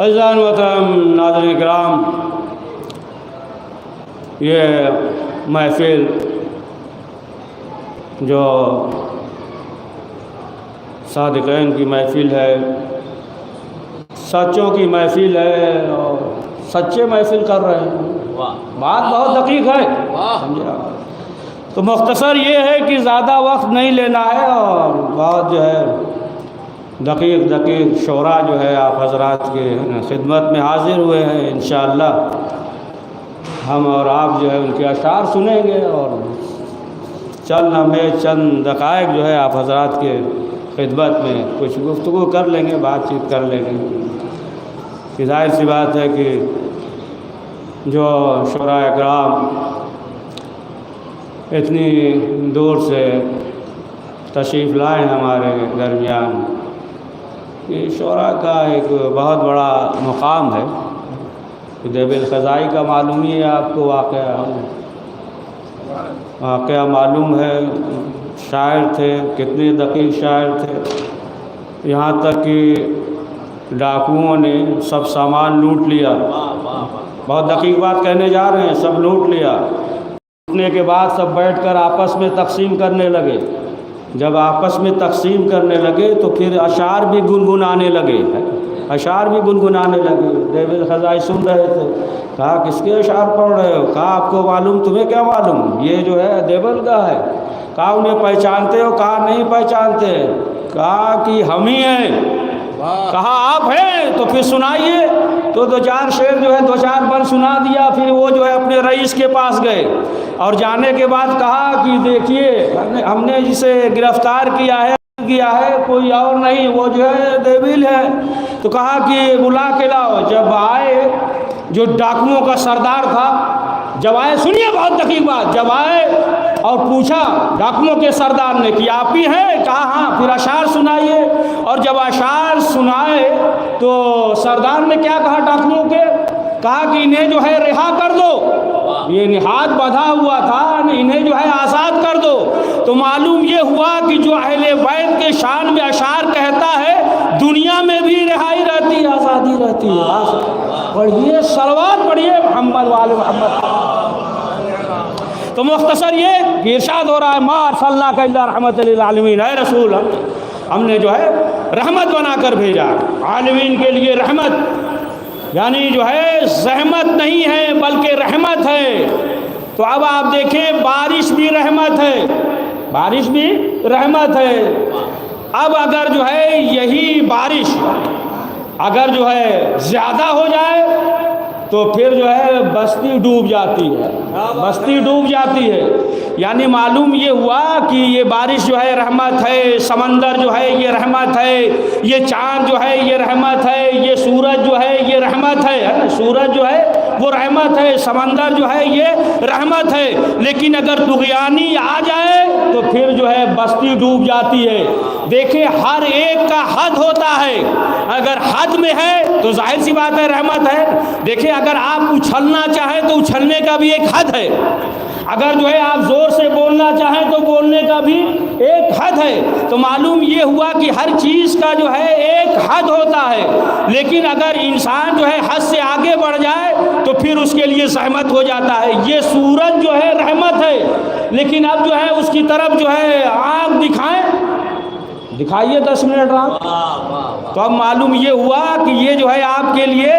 अज़ान वतन नाज़रीन किराम ये महफिल जो सादिक़ैन की महफिल है सच्चों की महफिल है और सच्चे महफिल कर रहे हैं बात बहुत दकीक है समझा तो मुख्तसर ये है कि ज़्यादा वक्त नहीं लेना है और बहुत जो है दकीक शोरा जो है आप हज़रात के खिदमत में हाज़िर हुए हैं इंशाअल्लाह हम और आप जो है उनके अशार सुनेंगे और चंद दक़ाइक़ जो है आप हज़रात के खिदमत में कुछ गुफ्तगू कर लेंगे बातचीत कर लेंगे कि ज़ाहिर सी बात है कि जो शोराए किराम इतनी दूर से तशरीफ़ लाए हमारे दरमियान कि शोरा का एक बहुत बड़ा मुकाम है देबिल ख़ज़ाई का मालूम ही है आपको वाक़या मालूम है शायर थे कितने दकीक शायर थे यहाँ तक कि डाकुओं ने सब सामान लूट लिया बहुत दकीक बात कहने जा रहे हैं सब लूट लिया लूटने के बाद सब बैठकर आपस में तकसीम करने लगे जब आपस में तकसीम करने लगे तो फिर अशार भी गुनगुनाने लगे देबिल ख़ज़ाई सुन रहे थे कहा किसके अशार पढ़ रहे हो कहा आपको मालूम तुम्हें क्या मालूम ये जो है देबिल का है कहा उन्हें पहचानते हो कहा नहीं पहचानते कहा कि हम ही हैं कहा आप हैं तो फिर सुनाइए तो दो चार शेर जो है दो चार बन सुना दिया फिर वो जो है अपने रईस के पास गए और जाने के बाद कहा कि देखिए हमने जिसे गिरफ्तार किया है कोई और नहीं वो जो है देबिल है तो कहा कि बुला के लाओ जब आए जो डाकुओं का सरदार था जब आए सुनिए बहुत दकीक बात जब आए और पूछा डाकुओं के सरदार ने कि आप ही हैं कहा हाँ फिर अशार सुनाइए और जब अशार सुनाए तो सरदार ने क्या कहा डाकुओं के कहा कि इन्हें जो है रिहा कर दो ये निहात बंधा हुआ था इन्हें जो है आज़ाद कर दो तो मालूम ये हुआ कि जो अहले बैत के शान में अशार कहता है दुनिया में भी रिहाई रहती है आज़ादी रहती है पढ़िए सलवात पढ़िए मोहम्मद वाले मोहम्मद तो मुख्तसर ये इरशाद हो रहा है मा अरसलनाका इल्ला रहमतल लिल आलमीन है रसूल हमने जो है रहमत बनाकर भेजा आलमीन के लिए रहमत यानी जो है ज़हमत नहीं है बल्कि रहमत है तो अब आप देखें बारिश भी रहमत है अब अगर जो है यही बारिश अगर जो है ज़्यादा हो जाए तो फिर जो है बस्ती डूब जाती है यानी मालूम ये हुआ कि ये बारिश जो है रहमत है समंदर जो है ये रहमत है ये चाँद जो है ये रहमत है ये सूरज जो है ये रहमत है ना सूरज जो है वो रहमत है समंदर जो है ये रहमत है लेकिन अगर दुग़यानी आ जाए तो फिर जो है बस्ती डूब जाती है देखिए हर एक का हद होता है अगर हद में है तो जाहिर सी बात है रहमत है देखिए अगर आप उछलना चाहें तो उछलने का भी एक हद है अगर जो है आप ज़ोर से बोलना चाहें तो बोलने का भी एक हद है। तो मालूम ये हुआ कि हर चीज़ का जो है एक हद होता है, लेकिन अगर इंसान जो है हद से आगे बढ़ जाए तो फिर उसके लिए सहमत हो जाता है। ये सूरज जो है रहमत है, लेकिन अब जो है उसकी तरफ जो है आँख दिखाइए 10 मिनट रात, तो अब मालूम ये हुआ कि ये जो है आपके लिए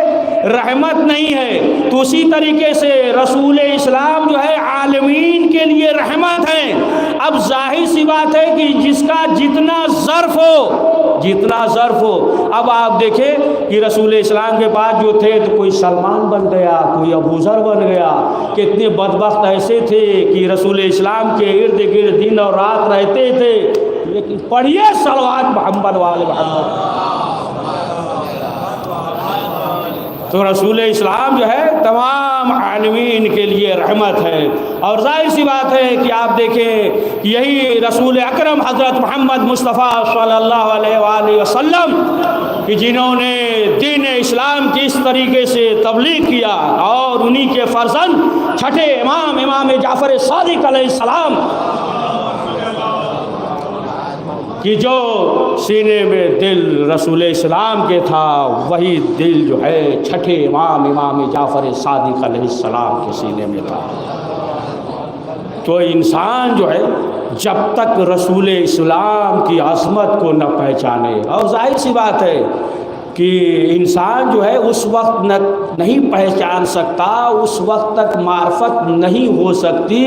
रहमत नहीं है। तो उसी तरीके से रसूल इस्लाम जो है आलमीन के लिए रहमत है। अब जाहिर सी बात है कि जिसका जितना ज़र्फ़ हो, अब आप देखें कि रसूल इस्लाम के पास जो थे तो कोई सलमान बन गया, कोई अबूज़र बन गया, कितने बदबख्त ऐसे थे कि रसूल इस्लाम के इर्द गिर्द दिन और रात रहते थे। लेकिन पढ़िए सलवात मोहम्मद वाले मोहम्मद। तो रसूल इस्लाम जो है तमाम आलमीन के लिए रहमत है। और जाहिर सी बात है कि आप देखें कि यही रसूल अकरम हज़रत मोहम्मद मुस्तफ़ा सल्लल्लाहु अलैहि वसल्लम कि जिन्होंने दीन इस्लाम की इस तरीके से तबलीग किया, और उन्हीं के फर्जंद छठे इमाम जाफ़र सादिक अलैहिस्सलाम कि जो सीने में दिल रसूल इस्लाम के था, वही दिल जो है छठे इमाम जाफ़र सादिक अलैहिस्सलाम के सीने में था। तो इंसान जो है जब तक रसूल इस्लाम की अज़मत को न पहचाने, और जाहिर सी बात है कि इंसान जो है उस वक्त नहीं पहचान सकता, उस वक्त तक मार्फत नहीं हो सकती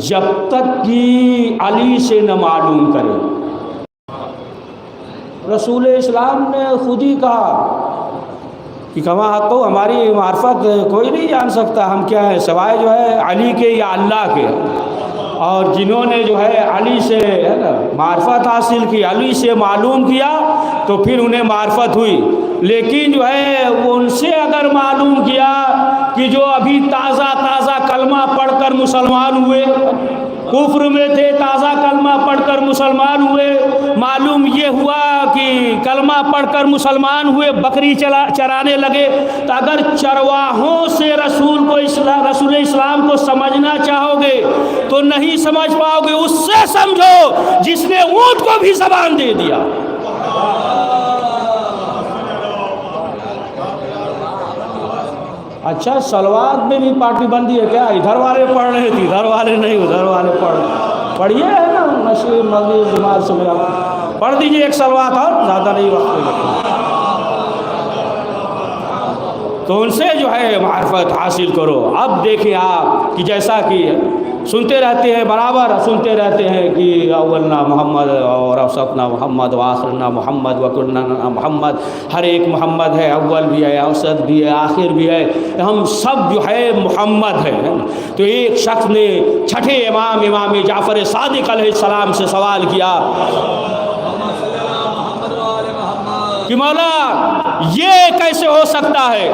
जब तक कि अली से न मालूम करे। रसूल इस्लाम ने खुद ही कहा कि कमा तो हमारी मार्फत कोई नहीं जान सकता, हम क्या है सवाए जो है अली के या अल्लाह के। और जिन्होंने जो है अली से है ना मार्फत हासिल की, अली से मालूम किया, तो फिर उन्हें मार्फत हुई। लेकिन जो है वो उनसे अगर मालूम किया कि जो अभी ताज़ा कलमा पढ़कर मुसलमान हुए, कुफ्र में थे, ताज़ा कलमा पढ़कर मुसलमान हुए, मालूम ये हुआ कि कलमा पढ़कर मुसलमान हुए, बकरी चराने लगे, तो अगर चरवाहों से रसूल इस्लाम को समझना चाहोगे तो नहीं समझ पाओगे। उससे समझो जिसने ऊँट को भी ज़बान दे दिया। अच्छा, सलवात में भी पार्टीबंदी है क्या? इधर वाले पढ़ रहे थे, इधर वाले नहीं, उधर वाले पढ़िए है ना, नशे मस्जिद दिमाग से मेरा पढ़ दीजिए एक सलवात, और ज़्यादा नहीं वक्त। तो उनसे जो है मार्फत हासिल करो। अब देखिए आप कि जैसा कि सुनते रहते हैं, बराबर सुनते रहते हैं कि अव्वलना मोहम्मद और औसतना मोहम्मद व आखिरना मोहम्मद व कुल्लना मोहम्मद, हर एक मोहम्मद है, अव्वल भी है, औसत भी है, आखिर भी है, हम सब जो है मोहम्मद है। तो एक शख्स ने छठे इमाम जाफ़र सादिक अलैहिस्सलाम से सवाल किया कि मौला ये कैसे हो सकता है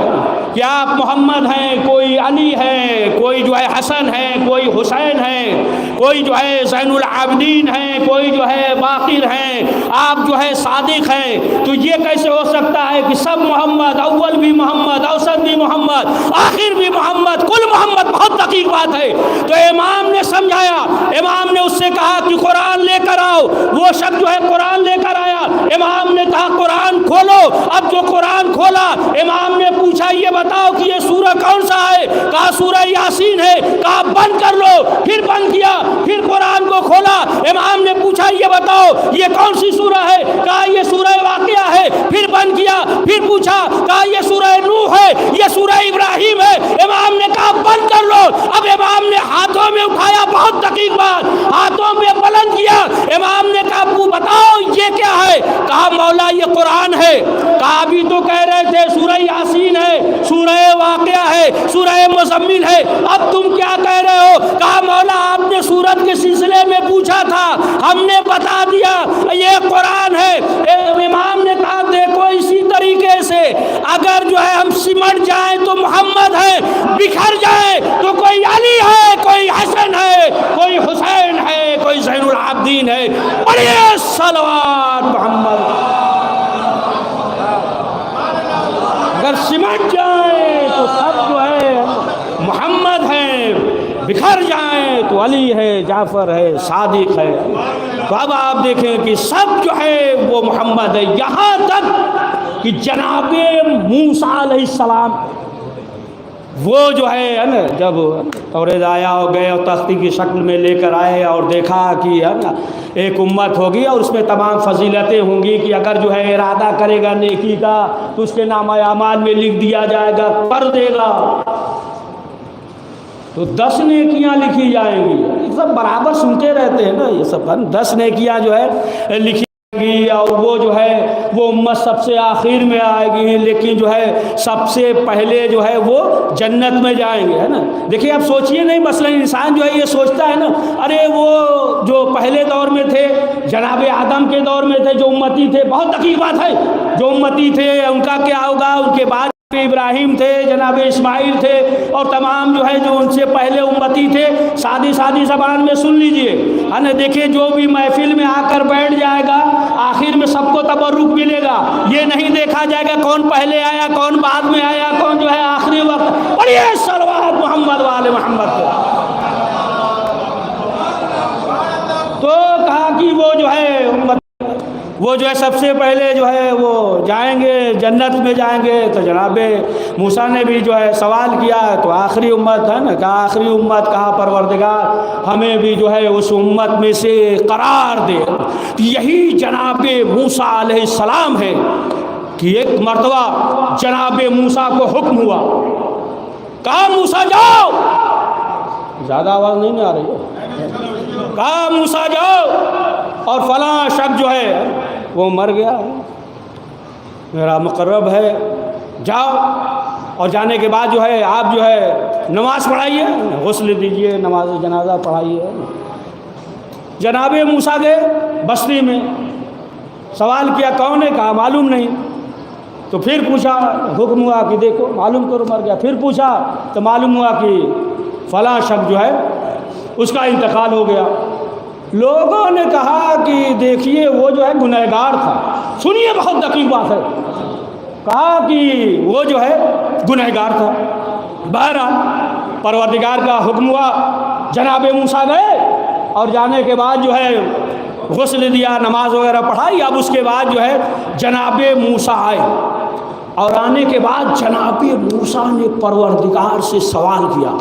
कि आप मोहम्मद हैं, कोई अली है, कोई जो है हसन है, कोई हुसैन है, कोई जो है ज़ैनुल आबिदीन है, कोई जो है बाक़िर हैं, आप जो है सादिक हैं, तो ये कैसे हो सकता है कि सब मोहम्मद, अव्वल भी मोहम्मद, औसत भी मोहम्मद, आखिर भी मोहम्मद, कुल मोहम्मद? बहुत दकीक बात है। तो इमाम ने समझाया, इमाम ने उससे कहा कि कुरान लेकर आओ। वो शख्स जो है कुरान लेकर आया, इमाम ने कहा कुरान खोलो। अब जो कुरान खोला, इमाम ने पूछा ये बताओ कि ये सूरह कौन सा है? कहा सूरह यासीन है। कहा बंद कर लो। फिर बंद किया, फिर कुरान को खोला, इमाम ने पूछा ये बताओ ये कौन सी सूरह है? कहा ये सूरह वाक़िया है। फिर बंद किया, फिर पूछा, कहा ये सूरह नूह है, ये सूरह इब्राहिम है। इमाम ने कहा बंद कर लो। अब इमाम ने हाथों में उठाया, बहुत दकीक बात, हाथों में बुलंद किया, इमाम ने कहा बताओ ये क्या है? कहा मौला ये कुरान है। कहा अभी तो कह रहे थे सूरह यासीन है, सूरह वाक़िया है, सूरह मुज़म्मिल है, अब तुम क्या कह रहे हो? कहा मौला आपने सूरत के सिलसिले में पूछा था, हमने बता दिया ये कुरान है। इमाम ने कहा देखो इसी तरीके से अगर जो है हम सिमट जाए तो मोहम्मद है, बिखर जाए तो कोई अली है, कोई हसन है, कोई हुसैन है, कोई ज़ैनुल आबिदीन है। पढ़िए सलवात मोहम्मद। अगर सिमट जाए तो सब जो है मोहम्मद हैं, बिखर जाए तो अली है, जाफ़र है, सादिक है। तो अब आप देखें कि सब जो है वो मोहम्मद है, यहाँ तक कि जनाबे मूसा अलैहिस्सलाम वो जो है ना, जब तौरेद आया और गए और तख्ती की शक्ल में लेकर आए और देखा कि है ना एक उम्मत होगी और उसमें तमाम फजीलतें होंगी कि अगर जो है इरादा करेगा नेकी का तो उसके नामा अमाल में लिख दिया जाएगा, कर देगा तो 10 नेकियां लिखी जाएंगी। ये सब बराबर सुनते रहते हैं ना, ये सब 10 नेकियां जो है लिखी जाएंगी और वो जो है वो उम्मत सबसे आखिर में आएगी, लेकिन जो है सबसे पहले जो है वो जन्नत में जाएंगे, है ना। देखिए आप सोचिए नहीं, मसलन इंसान जो है ये सोचता है ना, अरे वो जो पहले दौर में थे, जनाबे आदम के दौर में थे, जो उम्मती थे, बहुत दकीक बात है, जो उम्मती थे उनका क्या होगा, उनके बाद इब्राहिम थे, जनाब इस्माइल थे और तमाम जो है जो उनसे पहले उम्मती थे। सादी सादी ज़बान में सुन लीजिए, है ना। देखिए जो भी महफिल में आकर बैठ जाएगा आखिर में सबको तबर्रुक मिलेगा, ये नहीं देखा जाएगा कौन पहले आया कौन बाद में आया, कौन जो है आखिरी वक्त। पढ़िए सलवात मोहम्मद वाले मोहम्मद को। तो कहा कि वो जो है वो जो है सबसे पहले जो है वो जाएंगे जन्नत में जाएंगे। तो जनाबे मूसा ने भी जो है सवाल किया, तो आखिरी उम्मत है ना, कहा आखिरी उम्मत, कहा परवरदिगार हमें भी जो है उस उम्मत में से करार दे। तो यही जनाबे मूसा अलैहिस्सलाम है कि एक मर्तबा जनाबे मूसा को हुक्म हुआ, कहा मूसा जाओ, ज़्यादा आवाज़ नहीं आ रही है, कहा मूसा जाओ और फलां शख्स जो है वो मर गया है, मेरा मुकर्रब है, जाओ। और जाने के बाद जो है आप जो है नमाज़ पढ़ाइए, गुस्ल दीजिए, नमाज जनाजा पढ़ाइए। जनाबे मूसा गए बस्ती में, सवाल किया कौन है, कहा मालूम नहीं। तो फिर पूछा, हुक्म हुआ कि देखो मालूम करो, मर गया। फिर पूछा तो मालूम हुआ कि फलां शख्स जो है उसका इंतकाल हो गया। लोगों ने कहा कि देखिए वो जो है गुनहगार था। सुनिए बहुत दकीक बात है, कहा कि वो जो है गुनहगार था। बहरहाल परवरदिगार का हुक्म हुआ, जनाबे मूसा गए और जाने के बाद जो है गुस्ल दिया, नमाज वगैरह पढ़ाई। अब उसके बाद जो है जनाबे मूसा आए और आने के बाद जनाबे मूसा ने परवरदिगार से सवाल किया,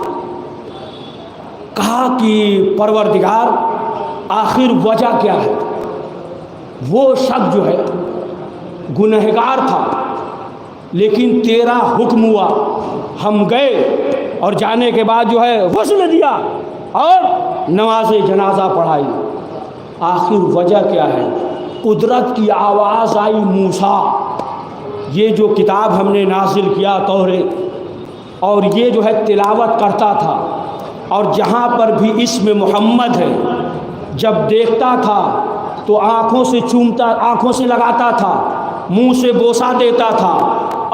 कहा कि परवरदिगार आखिर वजह क्या है, वो शख्स जो है गुनहगार था लेकिन तेरा हुक्म हुआ, हम गए और जाने के बाद जो है गुस्ल दिया और नमाज जनाजा पढ़ाई। आखिर वजह क्या है? कुदरत की आवाज़ आई, मूसा ये जो किताब हमने नाजिल किया तौरेत, और ये जो है तिलावत करता था और जहाँ पर भी इसमें मोहम्मद है जब देखता था तो आँखों से चूमता, आँखों से लगाता था, मुंह से बोसा देता था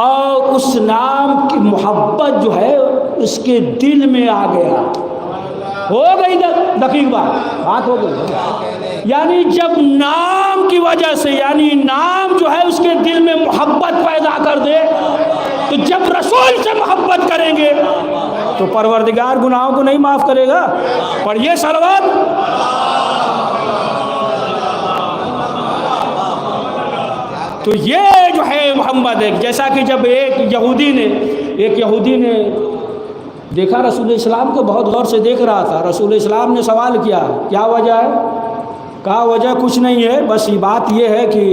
और उस नाम की मोहब्बत जो है उसके दिल में आ गया। हो गई दकीक बात हो गई। यानी जब नाम की वजह से, यानी नाम जो है उसके दिल में मोहब्बत पैदा कर दे, तो जब रसूल से मोहब्बत करेंगे तो परवरदिगार गुनाहों को नहीं माफ़ करेगा। पढ़िए सलवात। तो ये जो है मोहम्मद है। जैसा कि जब एक यहूदी ने देखा रसूल इस्लाम को, बहुत गौर से देख रहा था, रसूल इस्लाम ने सवाल किया क्या वजह है? कहा वजह कुछ नहीं है, बस ये बात ये है कि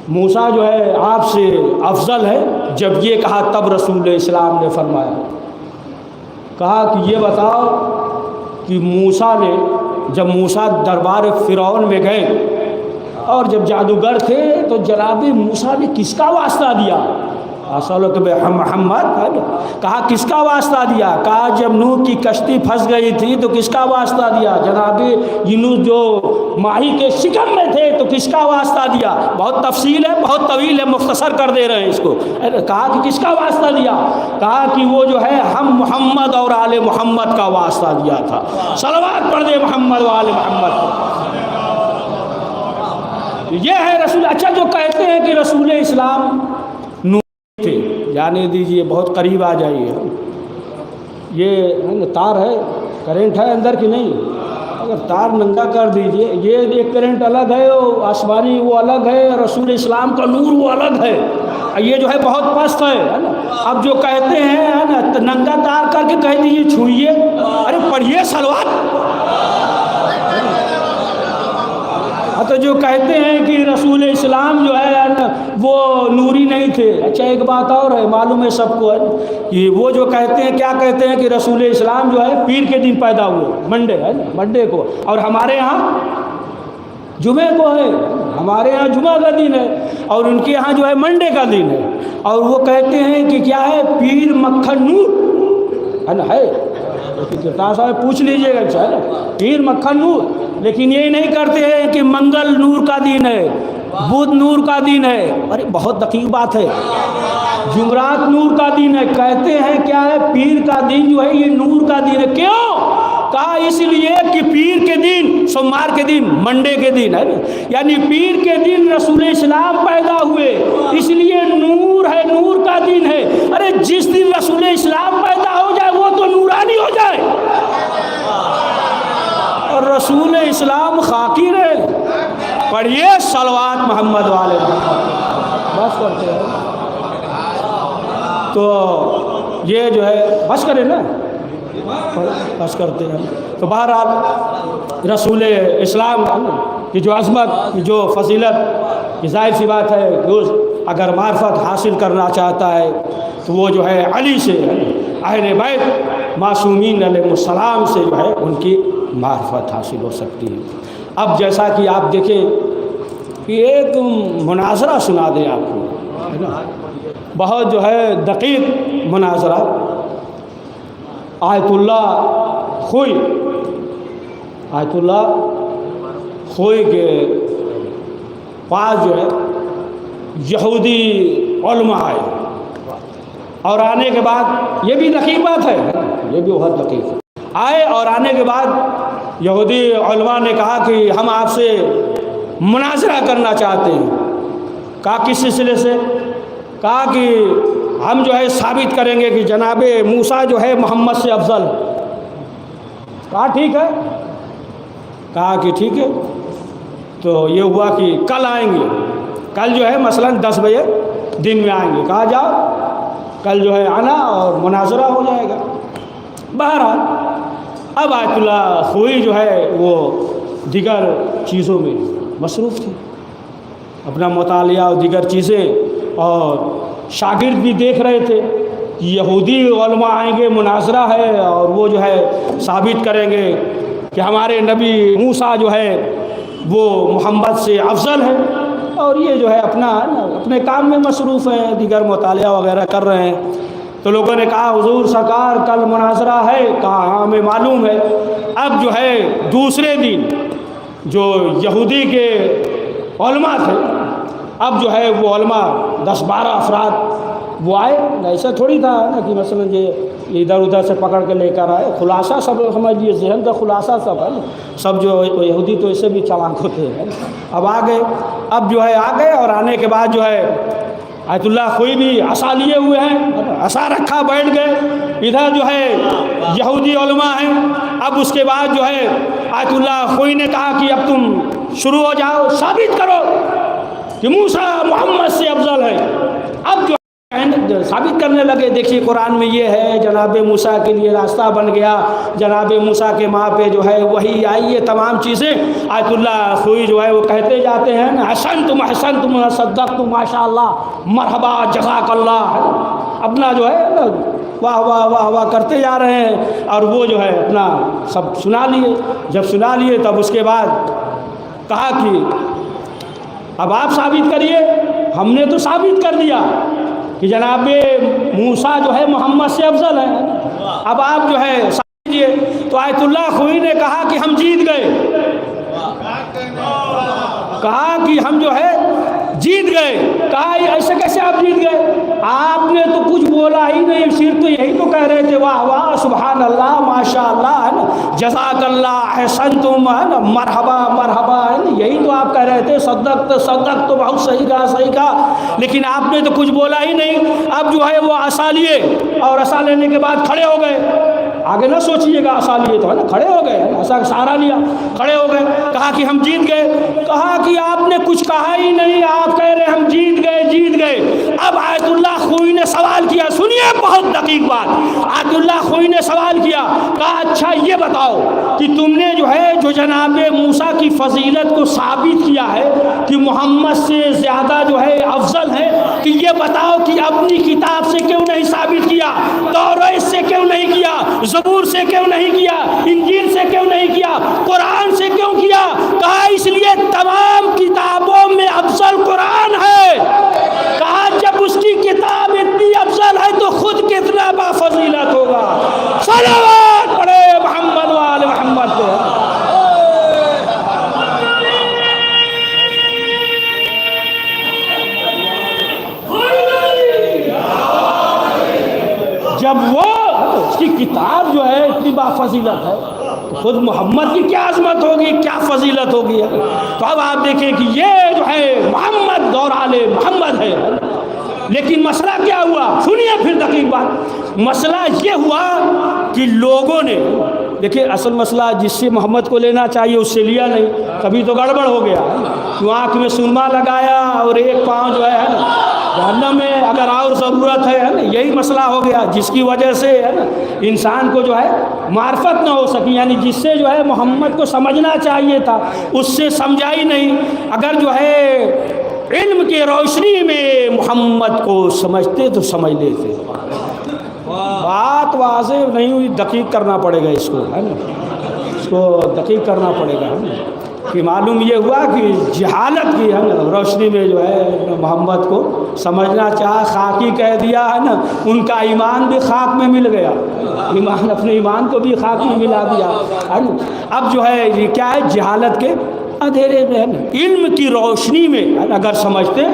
मूसा जो है आपसे अफजल है। जब ये कहा तब रसूल इस्लाम ने फरमाया, कहा कि ये बताओ कि मूसा ने, जब मूसा दरबार फ़िरौन में गए और जब जादूगर थे तो जनाबे मूसा ने किसका वास्ता दिया? मोहम्मद। कहा किसका वास्ता दिया? कहा जब नूह की कश्ती फंस गई थी तो किसका वास्ता दिया? जनाबे यूनुस जो माही के शिकम में थे तो किसका वास्ता दिया? बहुत तफसील है, बहुत तवील है, मुख्तसर कर दे रहे हैं इसको। कहा कि किसका वास्ता दिया? कहा कि वो जो है हम मोहम्मद और आले मोहम्मद का वास्ता दिया था। सलवात पढ़ दे मोहम्मद वाले मोहम्मद। ये है रसूल। अच्छा, जो कहते हैं कि रसूल इस्लाम थे, जाने दीजिए, बहुत करीब आ जाइए। ये तार है, करंट है अंदर कि नहीं? अगर तार नंगा कर दीजिए, ये एक करंट अलग है, वो आसमानी वो अलग है, रसूल इस्लाम का नूर वो अलग है, ये जो है बहुत पस्त है ना। अब जो कहते हैं है ना, तो नंगा तार करके कह दीजिए छुइए, अरे पढ़िए सलवात। तो जो कहते हैं कि रसूल इस्लाम जो है ना वो नूरी नहीं थे। अच्छा एक बात और है, मालूम है सबको है कि वो जो कहते हैं, क्या कहते हैं कि रसूल इस्लाम जो है पीर के दिन पैदा हुए, मंडे है ना, मंडे को, और हमारे यहाँ जुमे को है, हमारे यहाँ जुमा का दिन है और उनके यहाँ जो है मंडे का दिन है। और वो कहते हैं कि क्या है, पीर मक्खन नूर है ना, है साहब पूछ लीजिएगा, अच्छा है ना, पीर मक्खन नूर। लेकिन ये नहीं करते हैं कि मंगल नूर का दिन है, बुध नूर का दिन है, अरे बहुत दकीक बात है, जुमरात नूर का दिन है। कहते हैं क्या है, पीर का दिन जो है ये नूर का दिन है। क्यों? कहा इसलिए कि पीर के दिन, सोमवार के दिन, मंडे के दिन है, यानी पीर के दिन रसूल इस्लाम पैदा हुए, इसलिए नूर है, नूर का दिन है। अरे जिस दिन रसूल इस्लाम पैदा हो जाए वो तो नूरानी हो जाए, और रसूल इस्लाम खाकी रहे। पढ़िए सलवात मोहम्मद वाले, बस करते हैं। तो ये जो है बस करें ना, बस करते हैं। तो बहरहाल रसूल इस्लाम की जो अज़मत, की जो फजीलत, की ज़ाहिर सी बात है, जो अगर मार्फत हासिल करना चाहता है तो वो जो है अली से, अहले बैत मासूमीन अलैहिस्सलाम से जो है उनकी मार्फत हासिल हो सकती है। अब जैसा कि आप देखें कि एक मुनाजरा सुना दें आपको, है ना, बहुत जो है दकीक मुनाजरा। आयतुल्लाह खोई के पास जो है यहूदी उलमा आए, और आने के बाद, ये भी दकीक बात है, ये भी बहुत दकीक आए, और आने के बाद यहूदी उलमा ने कहा कि हम आपसे मुनाजरा करना चाहते हैं। कहा किस सिलसिले से? कहा कि हम जो है साबित करेंगे कि जनाबे मूसा जो है मोहम्मद से अफजल। कहा ठीक है, कहा कि ठीक है। तो ये हुआ कि कल आएंगे, कल जो है मसलन 10 बजे दिन में आएंगे। कहा जाओ कल जो है आना और मुनाजरा हो जाएगा। बहरहाल अब आयतुल्लाह खोई जो है वो दिगर चीज़ों में मसरूफ़ थी, अपना मुतालिया और दिगर चीज़ें, और शागिर्द भी देख रहे थे कि यहूदी उलमा आएंगे, मुनाजरा है, और वो जो है साबित करेंगे कि हमारे नबी मूसा जो है वो मोहम्मद से अफजल है। और ये जो है अपने काम में मसरूफ़ हैं, दिगर मुतालिया वगैरह कर रहे हैं। तो लोगों ने कहा हुजूर सरकार कल मुनाजरा है। कहा हाँ हमें मालूम है। अब जो है दूसरे दिन जो यहूदी के उलमा थे, अब जो है वो उलमा 10-12 अफराद वो आए। ऐसा थोड़ी था ना कि मसलन ये इधर उधर से पकड़ के लेकर आए, खुलासा सब समझिए, जहन का खुलासा सब है ना, सब जो यहूदी तो इससे भी चालाक होते हैं। अब आ गए, अब जो है आ गए, और आने के बाद जो है आयतुल्लाह खोई भी असा लिए हुए हैं, असा रखा, बैठ गए। इधर जो है यहूदी उलमा हैं। अब उसके बाद जो है आयतुल्लाह खोई ने कहा कि अब तुम शुरू हो जाओ, साबित करो कि मूसा मोहम्मद से अफजल है। अब जो साबित करने लगे, देखिए कुरान में ये है, जनाब मूसा के लिए रास्ता बन गया, जनाब मूसा के माँ पे जो है वही आई, ये तमाम चीज़ें आयतुल्लाह खोई जो है वो कहते जाते हैं ना, हसन तुम सद्दक तुम माशाअल्लाह मरहबा जज़ाकल्लाह, अपना जो है ना वाह वाह वाह वाह करते जा रहे हैं। और वो जो है अपना सब सुना लिए। जब सुना लिए तब उसके बाद कहा कि अब आप साबित करिए। हमने तो साबित कर दिया कि जनाब मूसा जो है मोहम्मद से अफजल है, अब आप जो है कीजिए। तो आयतुल्लाह खोई ने कहा कि हम जीत गए, कहा कि हम जो है जीत गए। कहा ऐसे कैसे आप जीत गए? आपने तो कुछ बोला ही नहीं, सिर्फ तो यही तो कह रहे थे वाह वाह सुभान अल्लाह माशाअल्लाह, है ना, जज़ाकल्लाह हसन तुम, है ना, मरहबा मरहबा, है ना, यही तो आप कह रहे थे। सद्दक तो बहुत सही कहा, लेकिन आपने तो कुछ बोला ही नहीं। अब जो है वो असा लिए, और असा लेने के बाद खड़े हो गए। आगे ना सोचिएगा आशा लिए तो है ना, खड़े हो गए, आशा का सहारा लिया, खड़े हो गए, कहा कि हम जीत गए। कहा कि आपने कुछ कहा ही नहीं, आप कह रहे हम जीत गए, जीत गए। अब आयतुल्लाह खोई ने सवाल किया, सुनिए बहुत दकीक बात, आयतुल्लाह खोई ने सवाल किया, कहा अच्छा ये बताओ कि तुमने जो है जो जनाबे मूसा की फजीलत को साबित किया है कि मोहम्मद से ज़्यादा जो है अफजल है, कि ये बताओ कि अपनी किताब से क्यों नहीं साबित किया, तौरात से क्यों नहीं किया, ज़बूर से क्यों नहीं किया, इंजील से क्यों नहीं किया, कुरान से क्यों किया? कहा इसलिए तमाम किताबों में अफजल कुरान है। कहा जब उसकी किताब इतनी अफजल है तो खुद कितना बाफजीलत होगा। सलावत पढ़े मोहम्मद वाले मोहम्मद पे। जब वो उसकी किताब जो है इतनी बाफजीलत है तो खुद मोहम्मद की क्या अजमत होगी, क्या फजीलत होगी। तो अब आप देखें कि ये जो है मोहम्मद दौराले मोहम्मद है। लेकिन मसला क्या हुआ, सुनिए फिर दकीक बात। मसला ये हुआ कि लोगों ने, देखिए असल मसला जिससे मोहम्मद को लेना चाहिए उससे लिया नहीं, कभी तो गड़बड़ हो गया। तो आँख में सुरमा लगाया और एक पाँव जो है ना जहन्नम में अगर और ज़रूरत है ना, यही मसला हो गया जिसकी वजह से है ना इंसान को जो है मार्फत ना हो सकी, यानी जिससे जो है मोहम्मद को समझना चाहिए था उससे समझा ही नहीं। अगर जो है इल्म की रोशनी में मोहम्मद को समझते तो समझ लेते। बात वाज़ेह नहीं हुई, दकीक करना पड़ेगा इसको, है ना, इसको दकीक करना पड़ेगा, है ना, कि मालूम ये हुआ कि जहालत की है ना रोशनी में जो है मोहम्मद को समझना चाहा, खाकी कह दिया है ना, उनका ईमान भी खाक में मिल गया, ईमान अपने ईमान को भी खाक में मिला दिया, है ना। अब जो है ये क्या है, जहालत के अंधेरे में है ना, इल्म की रोशनी में अगर समझते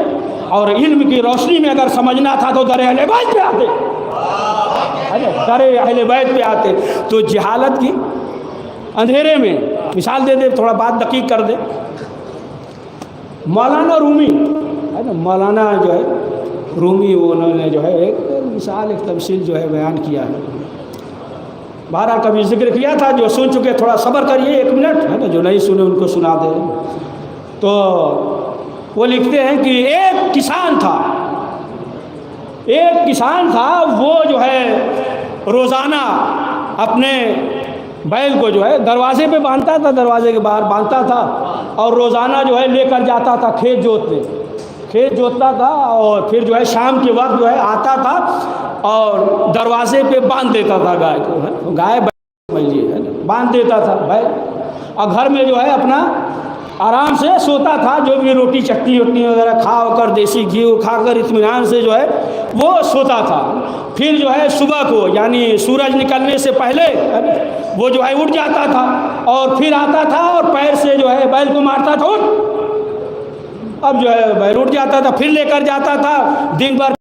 और इल्म की रोशनी में अगर समझना था तो दर अहले बैत पे आते, है ना, दर अहले बैत पे आते। तो जहालत की अंधेरे में मिसाल दे दे, थोड़ा बात दकीक कर दे। मौलाना रूमी है ना, मौलाना जो है रूमी, वो उन्होंने जो है एक मिसाल, एक तमसील जो है बयान किया है। बहरहाल कभी जिक्र किया था, जो सुन चुके थोड़ा सब्र करिए 1 मिनट, है ना, जो नहीं सुने उनको सुना दे। तो वो लिखते हैं कि एक किसान था, वो जो है रोज़ाना अपने बैल को जो है दरवाजे पे बांधता था, दरवाजे के बाहर बांधता था, और रोज़ाना जो है लेकर जाता था खेत जोतता था, और फिर जो है शाम के वक्त जो है आता था और दरवाजे पे बांध देता था गाय को, है, गाय समझिए, है ना, बांध देता था भाई, और घर में जो है अपना आराम से सोता था, जो भी रोटी चटनी वगैरह खा होकर, देसी घी खाकर इत्मीनान से जो है वो सोता था। फिर जो है सुबह को यानी सूरज निकलने से पहले वो जो है उठ जाता था और फिर आता था और पैर से जो है बैल को मारता था, उठ। अब जो है बैल उठ जाता था, फिर लेकर जाता था, दिन भर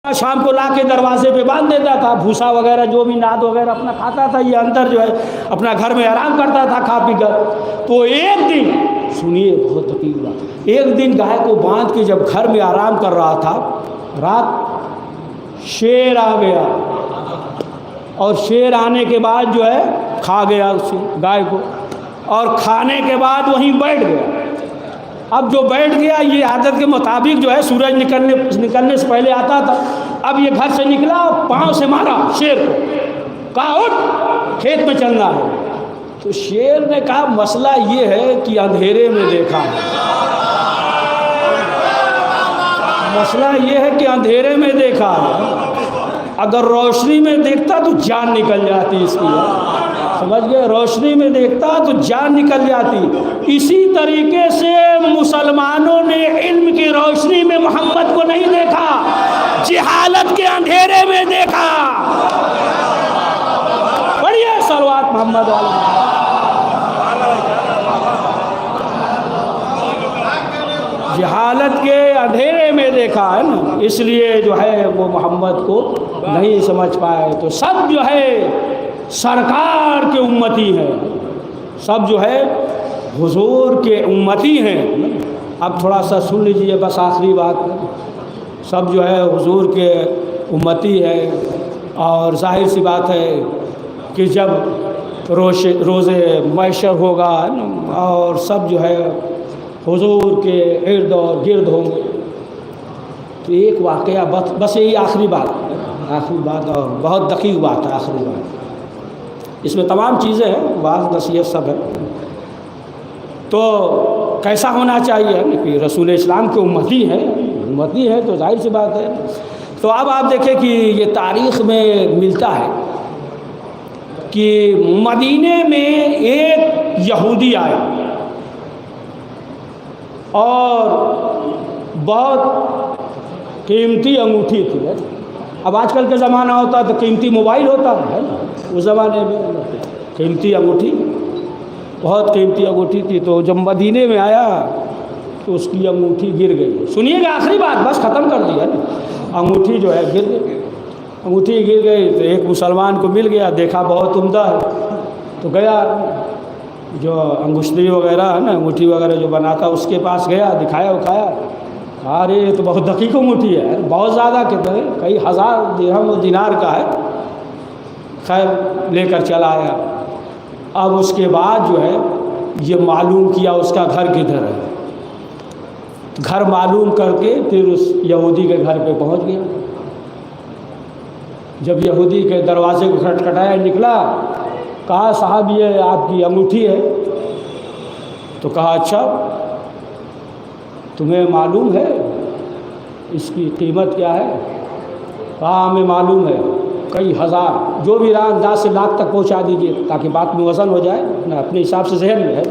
शाम को ला के दरवाजे पे बांध देता था, भूसा वगैरह जो भी नाद वगैरह अपना खाता था, ये अंदर जो है अपना घर में आराम करता था खा पी कर। तो एक दिन, सुनिए बहुत दकीक बात, एक दिन गाय को बांध के जब घर में आराम कर रहा था, रात शेर आ गया, और शेर आने के बाद जो है खा गया उसे गाय को, और खाने के बाद वहीं बैठ गया। अब जो बैठ गया, ये आदत के मुताबिक जो है सूरज निकलने से पहले आता था, अब ये घर से निकला, पाँव से मारा शेर को, कहा उठ खेत में चलना है। तो शेर ने कहा मसला ये है कि अंधेरे में देखा है, मसला ये है कि अंधेरे में देखा है, अगर रोशनी में देखता तो जान निकल जाती इसकी, समझ गए, रोशनी में देखता तो जान निकल जाती। इसी तरीके से मुसलमानों ने इल्म की रोशनी में मोहम्मद को नहीं देखा, जिहालत के अंधेरे में देखा। बढ़िया सलवात मोहम्मद वाले, जहालत के अंधेरे में देखा, है ना, इसलिए जो है वो मोहम्मद को नहीं समझ पाए। तो सब जो है सरकार के उम्मती हैं, सब जो है हुजूर के उम्मती हैं। अब थोड़ा सा सुन लीजिए, बस आखिरी बात, सब जो है हुजूर के उम्मती है, और जाहिर सी बात है कि जब रोज़े मैशर होगा और सब जो है हुजूर के इर्द और गिर्द होंगे, तो एक वाक़या बस यही आखिरी बात और बहुत दक़ीक़ बात है, आखिरी बात। इसमें तमाम चीज़ें हैं, वाज़ नसीहत सब है। तो कैसा होना चाहिए कि रसूल इस्लाम के उम्मती है तो जाहिर सी बात है। तो अब आप देखें कि ये तारीख़ में मिलता है कि मदीने में एक यहूदी आया और बहुत कीमती अंगूठी थी। अब आजकल के ज़माना होता तो कीमती मोबाइल होता है ना, उस ज़माने में कीमती अंगूठी, बहुत कीमती अंगूठी थी। तो जब मदीने में आया तो उसकी अंगूठी गिर गई। सुनिएगा आखिरी बात, बस ख़त्म कर दिया ना। अंगूठी जो है गिर गई, अंगूठी गिर गई तो एक मुसलमान को मिल गया, देखा बहुत उम्दा है, तो गया जो अंगूठी वगैरह है ना, अंगूठी वगैरह जो बनाता उसके पास गया, दिखाया उखाया, अरे ये तो बहुत दक़ीक़ अंगूठी है, बहुत ज़्यादा कितने कई हज़ार दिरहम और दिनार का है। खैर लेकर चला आया। अब उसके बाद जो है ये मालूम किया उसका घर किधर है, घर मालूम करके फिर उस यहूदी के घर पे पहुंच गया। जब यहूदी के दरवाजे को खटखटाया, निकला, कहा साहब ये आपकी अंगूठी है। तो कहा अच्छा तुम्हें मालूम है इसकी कीमत क्या है? कहा हमें मालूम है, कई हज़ार, जो भी अंदाज से लाख तक पहुंचा दीजिए ताकि बात में वज़न हो जाए ना, अपने हिसाब से जहन में है।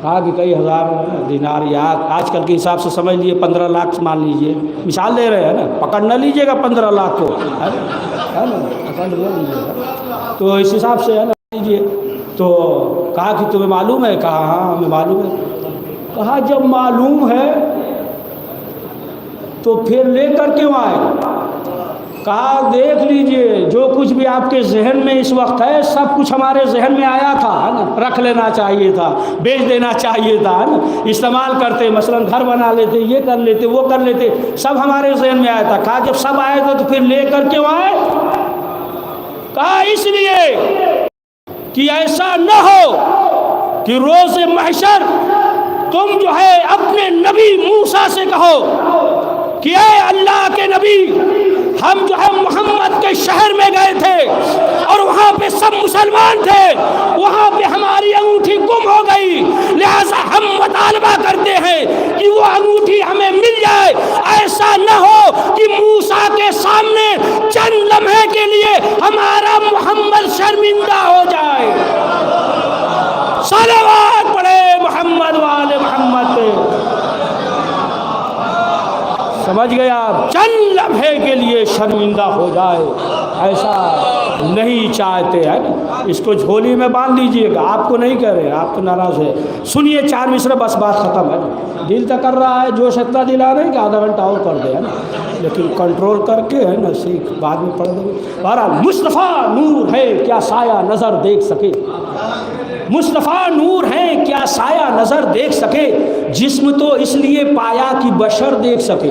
कहा कि कई हज़ार दिनार, या आजकल के हिसाब से समझ लिए 15 लाख मान लीजिए, मिसाल दे रहे हैं ना, पकड़ न लीजिएगा 15 लाख को, है ना, पकड़ न लीजिएगा, तो इस हिसाब से है ना लीजिए। तो कहा कि तुम्हें मालूम है? कहा हाँ हमें मालूम है। कहा जब मालूम है तो फिर लेकर क्यों आए? कहा देख लीजिए जो कुछ भी आपके जहन में इस वक्त है सब कुछ हमारे जहन में आया था, है ना, रख लेना चाहिए था, बेच देना चाहिए था, है ना, इस्तेमाल करते, मसलन घर बना लेते, ये कर लेते, वो कर लेते, सब हमारे जहन में आया था। कहा जब सब आए थे तो फिर लेकर क्यों आए? कहा इसलिए कि ऐसा न हो कि रोज़े महशर तुम जो है अपने नबी मूसा से कहो कि ऐ अल्लाह के नबी, हम जो है मोहम्मद के शहर में गए थे और वहाँ पे सब मुसलमान थे, वहाँ पे हमारी अंगूठी गुम हो गई, लिहाजा हम मुतालबा करते हैं कि वो अंगूठी हमें मिल जाए। ऐसा न हो कि मूसा के सामने चंद लम्हे के लिए हमारा मोहम्मद शर्मिंदा हो जाए। सलावत पढ़े मोहम्मद वाले मोहम्मद पे। समझ गया आप? चंद लम्हे के लिए शर्मिंदा हो जाए, ऐसा नहीं चाहते हैं। इसको झोली में बांध लीजिएगा, आपको नहीं कह रहे, आप तो नाराज़ है। सुनिए 4 मिसरे, बस बात ख़त्म है। दिल तक कर रहा है, जोश इतना दिला रहे कि आधा घंटा और कर दे, है ना, लेकिन कंट्रोल करके है ना सीख बाद में पढ़ देंगे। बहरहाल मुस्तफ़ा नूर है क्या साया नज़र देख सके, मुस्तफ़ा नूर है क्या साया नज़र देख सके, जिस्म तो इसलिए पाया कि बशर देख सके।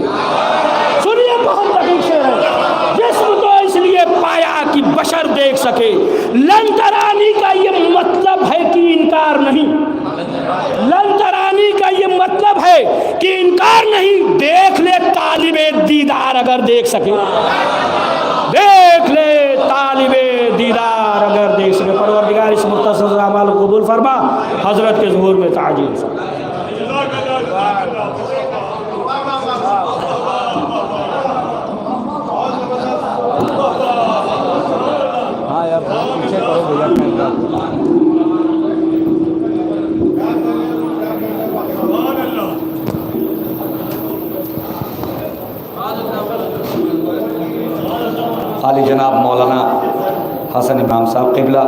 सुनिए बहुत दक़ीक़ शेर है, जिस्म तो इसलिए पाया कि बशर देख सके। लंतरानी का ये मतलब है कि इनकार नहीं, लंतरानी का ये मतलब है कि इनकार नहीं। देख ले तालिबे दीदार अगर देख सके, देख ले तालिबे दीदार अगर देख सके। परवरदिगार इस मुख्तसर अमाल को कबूल फरमा, हज़रत के ज़ुहूर में ताजील फरमा। हाँ यार पीछे करो भैया। खाली जनाब मौलाना हसन इमाम साहब क़िबला